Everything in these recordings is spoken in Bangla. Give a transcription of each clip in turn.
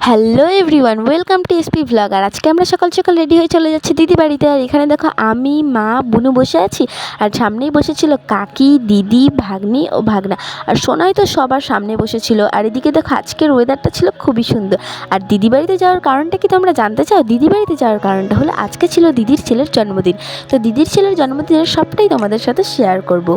Hello everyone, welcome to SP vlog. আর আজকে আমরা সকাল সকাল রেডি হয়ে চলে যাচ্ছি দিদি বাড়িতে। আর এখানে দেখো আমি, মা, বুনু বসে আছি। আর সামনেই বসেছিল কাকি, দিদি, ভাগ্নি ও ভাগনা। আর সোনাই তো সবার সামনে বসেছিল। আর এদিকে দেখো আজকের ওয়েদারটা ছিল খুবই সুন্দর। আর দিদি বাড়িতে যাওয়ার কারণটা কি তোমরা জানতে চাও? দিদি বাড়িতে যাওয়ার কারণটা হলো আজকে ছিল দিদির ছেলের জন্মদিন। তো দিদির ছেলের জন্মদিনের সবটাই তোমাদের সাথে শেয়ার করব।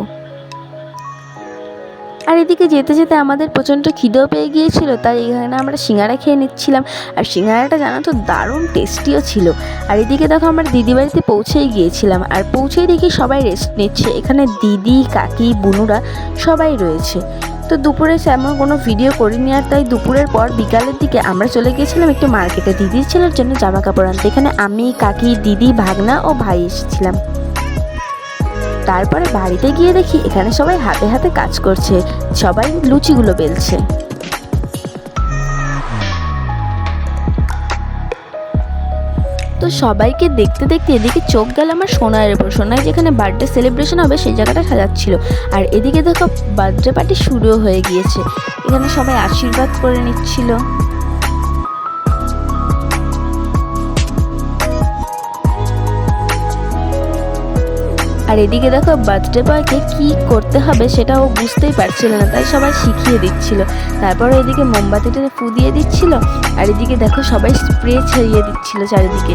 আর এদিকে যেতে যেতে আমাদের প্রচণ্ড খিদেও পেয়ে গিয়েছিল, তাই এখানে আমরা সিঙ্গারা খেয়ে নিচ্ছিলাম। আর সিঙ্গারাটা জানো তো দারুণ টেস্টিও ছিল। আর এদিকে দেখো আমরা দিদি বাড়িতে পৌঁছেই গিয়েছিলাম। আর পৌঁছেই দেখি সবাই রেস্ট নিচ্ছে। এখানে দিদি, কাকি, বুনুরা সবাই রয়েছে। তো দুপুরে তেমন কোনো ভিডিও করিনি। আর তাই দুপুরের পর বিকালের দিকে আমরা চলে গিয়েছিলাম একটু মার্কেটে দিদির ছেলের জন্য জামা কাপড় আনতে। এখানে আমি, কাকি, দিদি, ভাগনা ও ভাই এসেছিলাম। তারপরে বাড়িতে গিয়ে দেখি এখানে সবাই হাতে হাতে কাজ করছে, সবাই লুচিগুলো বেলছে। তো সবাইকে দেখতে দেখতে এদিকে চোখ গেল আমার সোনাইয়ের উপর। সোনাই যেখানে বার্থডে সেলিব্রেশন হবে সেই জায়গাটা সাজাচ্ছিল। আর এদিকে দেখো বার্থডে পার্টি শুরুও হয়ে গিয়েছে। এখানে সবাই আশীর্বাদ করে নিচ্ছিল। আর এদিকে দেখো বার্থডে বয়কে কী করতে হবে সেটা ও বুঝতেই পারছিল না, তাই সবাই শিখিয়ে দিচ্ছিল। তারপরে এদিকে মোমবাতিটা ফু দিয়ে দিচ্ছিল। আর এদিকে দেখো সবাই স্প্রে ছড়িয়ে দিচ্ছিল চারিদিকে।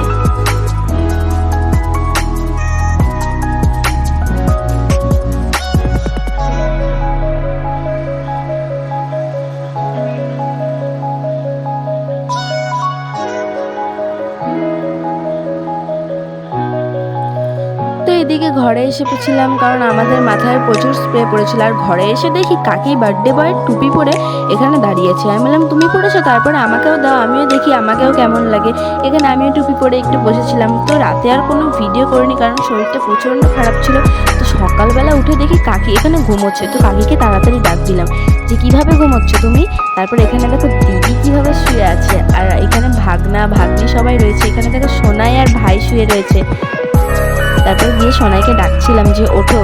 তো এদিকে ঘরে এসে পেছিলাম, কারণ আমাদের মাথায় প্রচুর স্প্রে পড়েছিল। আর ঘরে এসে দেখি কাকি বার্থডে বয়ের টুপি পরে এখানে দাঁড়িয়েছে। আমি বললাম তুমি পরেছো, তারপরে আমাকেও দাও, আমিও দেখি আমাকেও কেমন লাগে। এখানে আমিও টুপি পরে একটু বসেছিলাম। তো রাতে আর কোনো ভিডিও করিনি, কারণ শরীরটা প্রচণ্ড খারাপ ছিল। তো সকালবেলা উঠে দেখি কাকি এখানে ঘুমোচ্ছে। তো কাকিকে তাড়াতাড়ি ডাক দিলাম যে কীভাবে ঘুমোচ্ছ তুমি। তারপর এখানে দেখো দিদি কীভাবে শুয়ে আছে। আর এখানে ভাগনা, ভাগ্নি সবাই রয়েছে। এখানে দেখো সোনাই আর ভাই শুয়ে রয়েছে। তারপর গিয়ে সোনাইকে ডাকছিলাম যে ওঠো,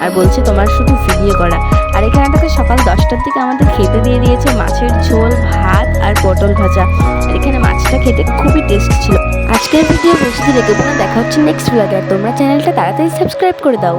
আর বলছে তোমার শুধু ভিডিও করা। আর এখানে দেখো সকাল 10টার দিকে আমাদের খেতে দিয়ে দিয়েছে মাছের ঝোল, ভাত আর পটল ভাজা। আর এখানে মাছটা খেতে খুবই টেস্ট ছিল। আজকের ভিডিও বুঝতে রেখে দেখা হচ্ছে নেক্সট ব্লগে। আর তোমরা চ্যানেলটা তাড়াতাড়ি সাবস্ক্রাইব করে দাও।